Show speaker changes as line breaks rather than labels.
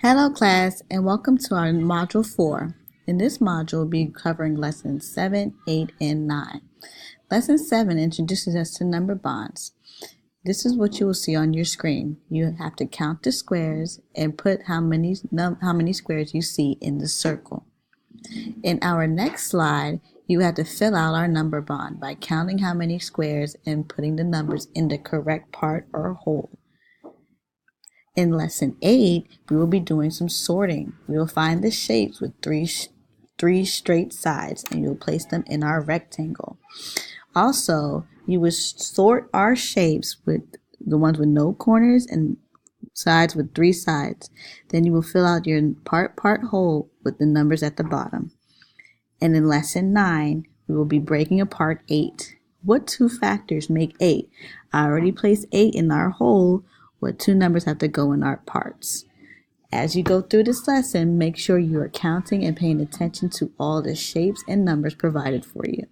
Hello class and welcome to our Module 4. In this module, we'll be covering Lessons 7, 8, and 9. Lesson 7 introduces us to number bonds. This is what you will see on your screen. You have to count the squares and put how many squares you see in the circle. In our next slide, you have to fill out our number bond by counting how many squares and putting the numbers in the correct part or whole. In Lesson 8, we will be doing some sorting. We will find the shapes with three straight sides, and you'll place them in our rectangle. Also, you will sort our shapes with the ones with no corners and sides with 3 sides. Then you will fill out your part whole with the numbers at the bottom. And in Lesson 9, we will be breaking apart 8. What 2 factors make 8? I already placed 8 in our whole. What 2 numbers have to go in our parts? As you go through this lesson, make sure you are counting and paying attention to all the shapes and numbers provided for you.